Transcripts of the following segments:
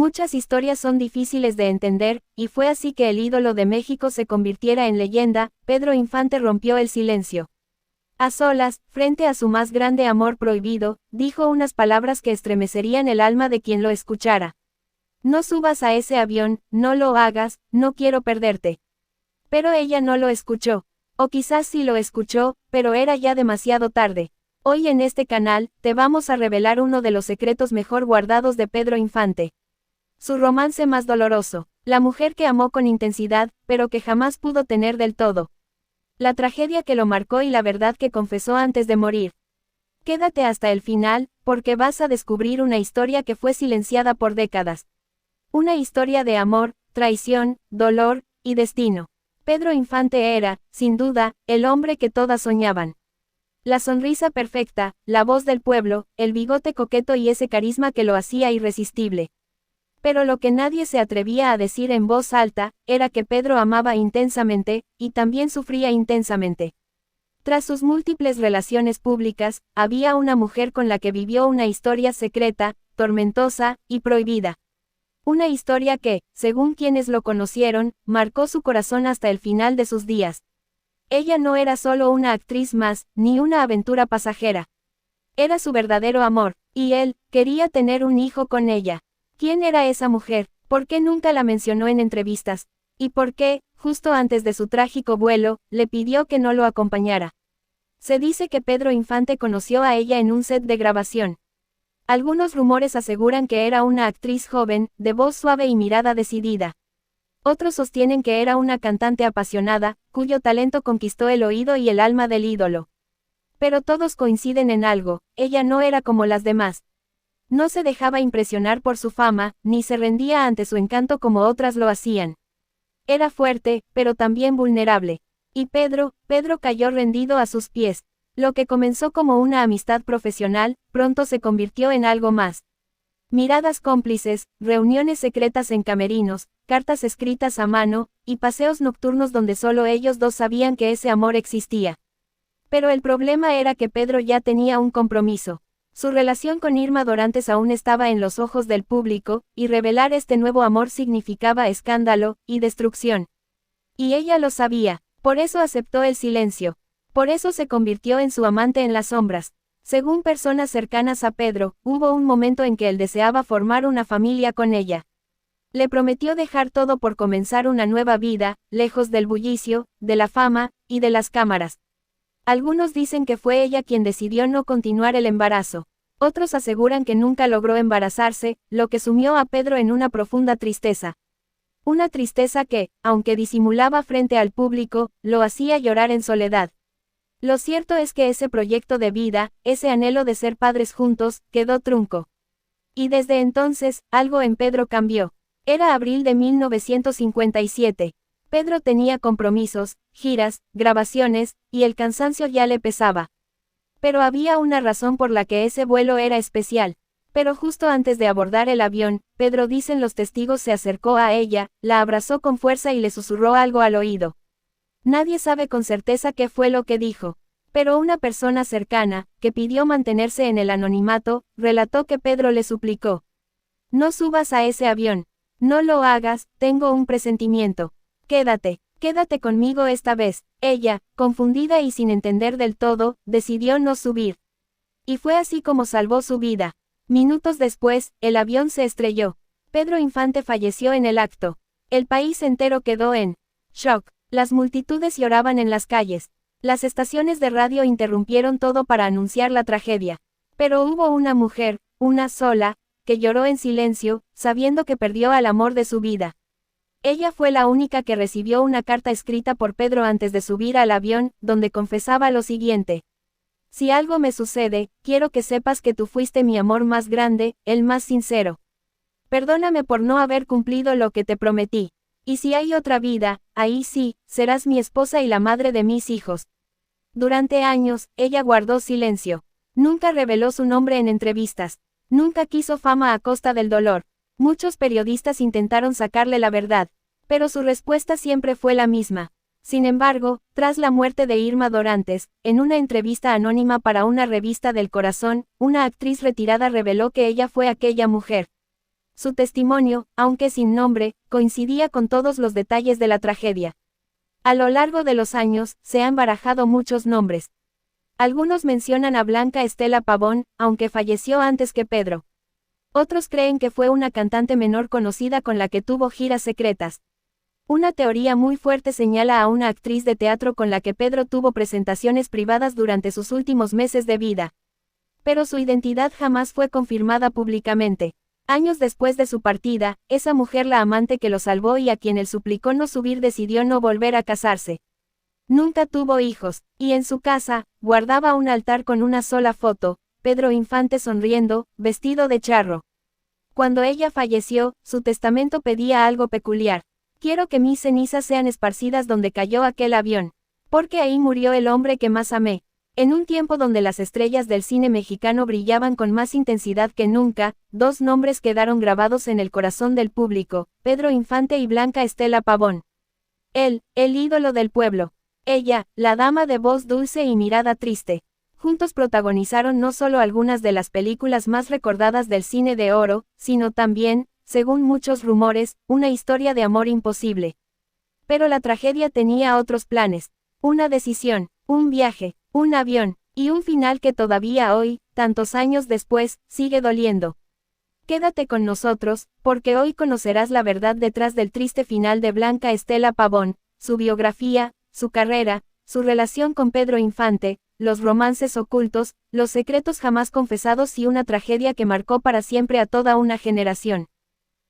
Muchas historias son difíciles de entender, y fue así que el ídolo de México se convirtiera en leyenda. Pedro Infante rompió el silencio. A solas, frente a su más grande amor prohibido, dijo unas palabras que estremecerían el alma de quien lo escuchara. No subas a ese avión, no lo hagas, no quiero perderte. Pero ella no lo escuchó. O quizás sí lo escuchó, pero era ya demasiado tarde. Hoy en este canal, te vamos a revelar uno de los secretos mejor guardados de Pedro Infante. Su romance más doloroso. La mujer que amó con intensidad, pero que jamás pudo tener del todo. La tragedia que lo marcó y la verdad que confesó antes de morir. Quédate hasta el final, porque vas a descubrir una historia que fue silenciada por décadas. Una historia de amor, traición, dolor y destino. Pedro Infante era, sin duda, el hombre que todas soñaban. La sonrisa perfecta, la voz del pueblo, el bigote coqueto y ese carisma que lo hacía irresistible. Pero lo que nadie se atrevía a decir en voz alta, era que Pedro amaba intensamente, y también sufría intensamente. Tras sus múltiples relaciones públicas, había una mujer con la que vivió una historia secreta, tormentosa y prohibida. Una historia que, según quienes lo conocieron, marcó su corazón hasta el final de sus días. Ella no era solo una actriz más, ni una aventura pasajera. Era su verdadero amor, y él quería tener un hijo con ella. ¿Quién era esa mujer? ¿Por qué nunca la mencionó en entrevistas? ¿Y por qué, justo antes de su trágico vuelo, le pidió que no lo acompañara? Se dice que Pedro Infante conoció a ella en un set de grabación. Algunos rumores aseguran que era una actriz joven, de voz suave y mirada decidida. Otros sostienen que era una cantante apasionada, cuyo talento conquistó el oído y el alma del ídolo. Pero todos coinciden en algo, ella no era como las demás. No se dejaba impresionar por su fama, ni se rendía ante su encanto como otras lo hacían. Era fuerte, pero también vulnerable. Y Pedro cayó rendido a sus pies. Lo que comenzó como una amistad profesional, pronto se convirtió en algo más. Miradas cómplices, reuniones secretas en camerinos, cartas escritas a mano, y paseos nocturnos donde solo ellos dos sabían que ese amor existía. Pero el problema era que Pedro ya tenía un compromiso. Su relación con Irma Dorantes aún estaba en los ojos del público, y revelar este nuevo amor significaba escándalo y destrucción. Y ella lo sabía, por eso aceptó el silencio. Por eso se convirtió en su amante en las sombras. Según personas cercanas a Pedro, hubo un momento en que él deseaba formar una familia con ella. Le prometió dejar todo por comenzar una nueva vida, lejos del bullicio, de la fama, y de las cámaras. Algunos dicen que fue ella quien decidió no continuar el embarazo. Otros aseguran que nunca logró embarazarse, lo que sumió a Pedro en una profunda tristeza. Una tristeza que, aunque disimulaba frente al público, lo hacía llorar en soledad. Lo cierto es que ese proyecto de vida, ese anhelo de ser padres juntos, quedó trunco. Y desde entonces, algo en Pedro cambió. Era abril de 1957. Pedro tenía compromisos, giras, grabaciones, y el cansancio ya le pesaba. Pero había una razón por la que ese vuelo era especial. Pero justo antes de abordar el avión, Pedro, dicen los testigos, se acercó a ella, la abrazó con fuerza y le susurró algo al oído. Nadie sabe con certeza qué fue lo que dijo. Pero una persona cercana, que pidió mantenerse en el anonimato, relató que Pedro le suplicó: no subas a ese avión. No lo hagas, tengo un presentimiento. Quédate conmigo esta vez. Ella, confundida y sin entender del todo, decidió no subir. Y fue así como salvó su vida. Minutos después, el avión se estrelló. Pedro Infante falleció en el acto. El país entero quedó en shock. Las multitudes lloraban en las calles. Las estaciones de radio interrumpieron todo para anunciar la tragedia. Pero hubo una mujer, una sola, que lloró en silencio, sabiendo que perdió al amor de su vida. Ella fue la única que recibió una carta escrita por Pedro antes de subir al avión, donde confesaba lo siguiente: si algo me sucede, quiero que sepas que tú fuiste mi amor más grande, el más sincero. Perdóname por no haber cumplido lo que te prometí. Y si hay otra vida, ahí sí, serás mi esposa y la madre de mis hijos. Durante años, ella guardó silencio. Nunca reveló su nombre en entrevistas. Nunca quiso fama a costa del dolor. Muchos periodistas intentaron sacarle la verdad, pero su respuesta siempre fue la misma. Sin embargo, tras la muerte de Irma Dorantes, en una entrevista anónima para una revista del corazón, una actriz retirada reveló que ella fue aquella mujer. Su testimonio, aunque sin nombre, coincidía con todos los detalles de la tragedia. A lo largo de los años, se han barajado muchos nombres. Algunos mencionan a Blanca Estela Pavón, aunque falleció antes que Pedro. Otros creen que fue una cantante menor conocida con la que tuvo giras secretas. Una teoría muy fuerte señala a una actriz de teatro con la que Pedro tuvo presentaciones privadas durante sus últimos meses de vida. Pero su identidad jamás fue confirmada públicamente. Años después de su partida, esa mujer, la amante que lo salvó y a quien él suplicó no subir, decidió no volver a casarse. Nunca tuvo hijos, y en su casa, guardaba un altar con una sola foto, Pedro Infante sonriendo, vestido de charro. Cuando ella falleció, su testamento pedía algo peculiar. Quiero que mis cenizas sean esparcidas donde cayó aquel avión. Porque ahí murió el hombre que más amé. En un tiempo donde las estrellas del cine mexicano brillaban con más intensidad que nunca, dos nombres quedaron grabados en el corazón del público, Pedro Infante y Blanca Estela Pavón. Él, el ídolo del pueblo. Ella, la dama de voz dulce y mirada triste. Juntos protagonizaron no solo algunas de las películas más recordadas del cine de oro, sino también, según muchos rumores, una historia de amor imposible. Pero la tragedia tenía otros planes. Una decisión, un viaje, un avión, y un final que todavía hoy, tantos años después, sigue doliendo. Quédate con nosotros, porque hoy conocerás la verdad detrás del triste final de Blanca Estela Pavón, su biografía, su carrera, su relación con Pedro Infante, los romances ocultos, los secretos jamás confesados y una tragedia que marcó para siempre a toda una generación.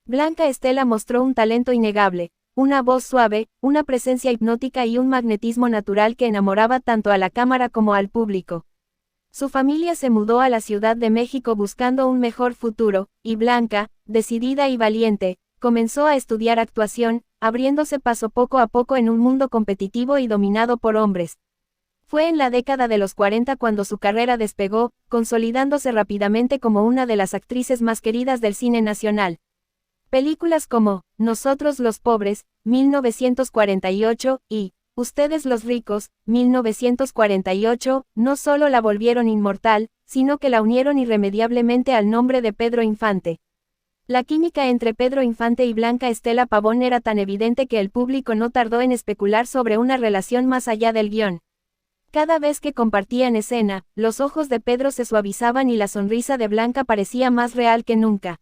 Blanca Estela mostró un talento innegable, una voz suave, una presencia hipnótica y un magnetismo natural que enamoraba tanto a la cámara como al público. Su familia se mudó a la Ciudad de México buscando un mejor futuro, y Blanca, decidida y valiente, comenzó a estudiar actuación, abriéndose paso poco a poco en un mundo competitivo y dominado por hombres. Fue en la década de los 40 cuando su carrera despegó, consolidándose rápidamente como una de las actrices más queridas del cine nacional. Películas como Nosotros los pobres, 1948, y Ustedes los ricos, 1948, no solo la volvieron inmortal, sino que la unieron irremediablemente al nombre de Pedro Infante. La química entre Pedro Infante y Blanca Estela Pavón era tan evidente que el público no tardó en especular sobre una relación más allá del guión. Cada vez que compartían escena, los ojos de Pedro se suavizaban y la sonrisa de Blanca parecía más real que nunca.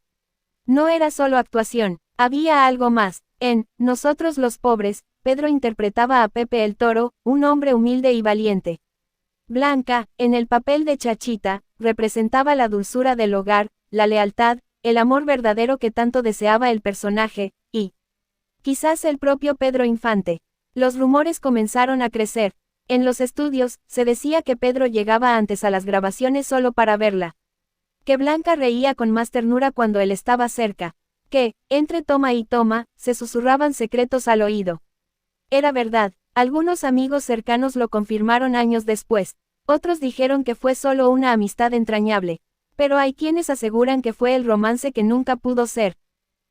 No era solo actuación, había algo más. En Nosotros los pobres, Pedro interpretaba a Pepe el Toro, un hombre humilde y valiente. Blanca, en el papel de Chachita, representaba la dulzura del hogar, la lealtad, el amor verdadero que tanto deseaba el personaje, y quizás el propio Pedro Infante. Los rumores comenzaron a crecer. En los estudios, se decía que Pedro llegaba antes a las grabaciones solo para verla. Que Blanca reía con más ternura cuando él estaba cerca. Que, entre toma y toma, se susurraban secretos al oído. Era verdad, algunos amigos cercanos lo confirmaron años después. Otros dijeron que fue solo una amistad entrañable. Pero hay quienes aseguran que fue el romance que nunca pudo ser.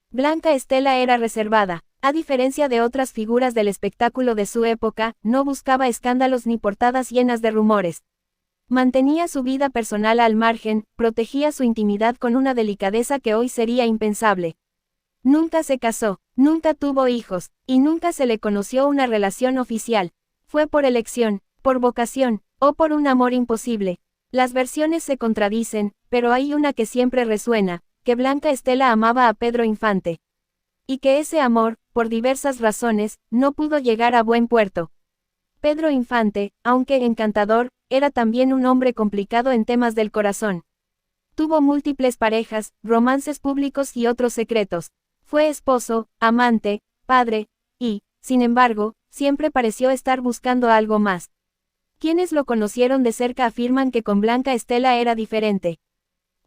Blanca Estela era reservada. A diferencia de otras figuras del espectáculo de su época, no buscaba escándalos ni portadas llenas de rumores. Mantenía su vida personal al margen, protegía su intimidad con una delicadeza que hoy sería impensable. Nunca se casó, nunca tuvo hijos, y nunca se le conoció una relación oficial. Fue por elección, por vocación, o por un amor imposible. Las versiones se contradicen, pero hay una que siempre resuena, que Blanca Estela amaba a Pedro Infante. Y que ese amor, por diversas razones, no pudo llegar a buen puerto. Pedro Infante, aunque encantador, era también un hombre complicado en temas del corazón. Tuvo múltiples parejas, romances públicos y otros secretos. Fue esposo, amante, padre, y, sin embargo, siempre pareció estar buscando algo más. Quienes lo conocieron de cerca afirman que con Blanca Estela era diferente.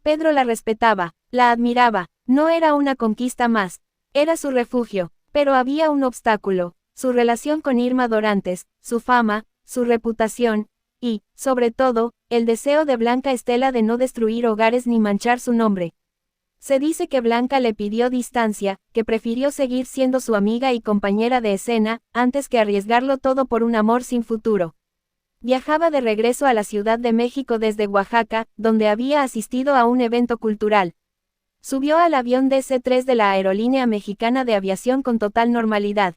Pedro la respetaba, la admiraba, no era una conquista más, era su refugio, pero había un obstáculo, su relación con Irma Dorantes, su fama, su reputación, y, sobre todo, el deseo de Blanca Estela de no destruir hogares ni manchar su nombre. Se dice que Blanca le pidió distancia, que prefirió seguir siendo su amiga y compañera de escena, antes que arriesgarlo todo por un amor sin futuro. Viajaba de regreso a la Ciudad de México desde Oaxaca, donde había asistido a un evento cultural. Subió al avión DC-3 de la Aerolínea Mexicana de Aviación con total normalidad.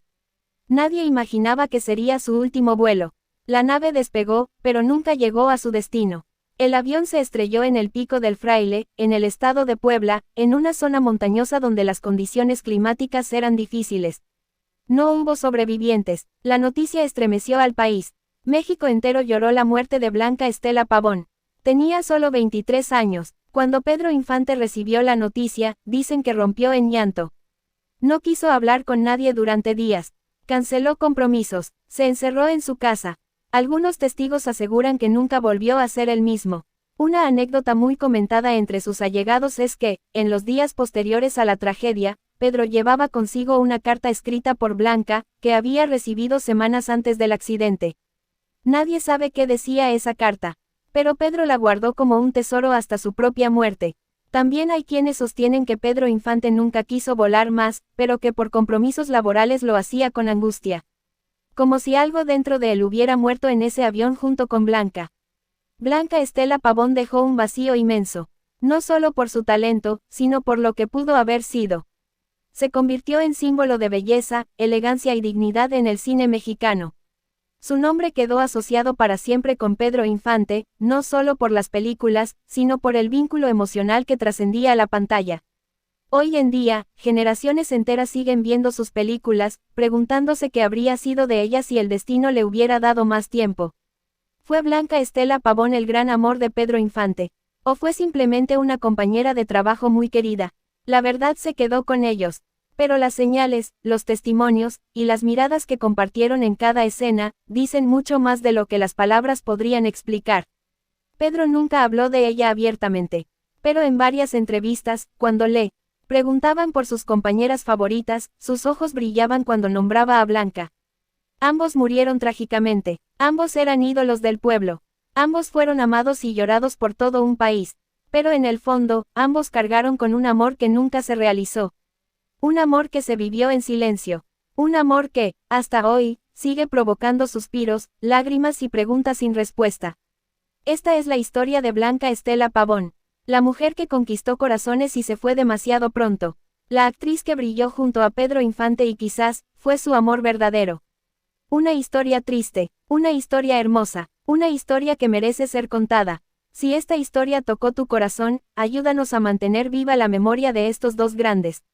Nadie imaginaba que sería su último vuelo. La nave despegó, pero nunca llegó a su destino. El avión se estrelló en el Pico del Fraile, en el estado de Puebla, en una zona montañosa donde las condiciones climáticas eran difíciles. No hubo sobrevivientes. La noticia estremeció al país. México entero lloró la muerte de Blanca Estela Pavón. Tenía solo 23 años. Cuando Pedro Infante recibió la noticia, dicen que rompió en llanto. No quiso hablar con nadie durante días. Canceló compromisos. Se encerró en su casa. Algunos testigos aseguran que nunca volvió a ser el mismo. Una anécdota muy comentada entre sus allegados es que, en los días posteriores a la tragedia, Pedro llevaba consigo una carta escrita por Blanca, que había recibido semanas antes del accidente. Nadie sabe qué decía esa carta, pero Pedro la guardó como un tesoro hasta su propia muerte. También hay quienes sostienen que Pedro Infante nunca quiso volar más, pero que por compromisos laborales lo hacía con angustia. Como si algo dentro de él hubiera muerto en ese avión junto con Blanca. Blanca Estela Pavón dejó un vacío inmenso, no solo por su talento, sino por lo que pudo haber sido. Se convirtió en símbolo de belleza, elegancia y dignidad en el cine mexicano. Su nombre quedó asociado para siempre con Pedro Infante, no solo por las películas, sino por el vínculo emocional que trascendía a la pantalla. Hoy en día, generaciones enteras siguen viendo sus películas, preguntándose qué habría sido de ellas si el destino le hubiera dado más tiempo. ¿Fue Blanca Estela Pavón el gran amor de Pedro Infante? ¿O fue simplemente una compañera de trabajo muy querida? La verdad se quedó con ellos. Pero las señales, los testimonios, y las miradas que compartieron en cada escena, dicen mucho más de lo que las palabras podrían explicar. Pedro nunca habló de ella abiertamente. Pero en varias entrevistas, cuando le preguntaban por sus compañeras favoritas, sus ojos brillaban cuando nombraba a Blanca. Ambos murieron trágicamente. Ambos eran ídolos del pueblo. Ambos fueron amados y llorados por todo un país. Pero en el fondo, ambos cargaron con un amor que nunca se realizó. Un amor que se vivió en silencio. Un amor que, hasta hoy, sigue provocando suspiros, lágrimas y preguntas sin respuesta. Esta es la historia de Blanca Estela Pavón. La mujer que conquistó corazones y se fue demasiado pronto. La actriz que brilló junto a Pedro Infante y quizás, fue su amor verdadero. Una historia triste, una historia hermosa, una historia que merece ser contada. Si esta historia tocó tu corazón, ayúdanos a mantener viva la memoria de estos dos grandes.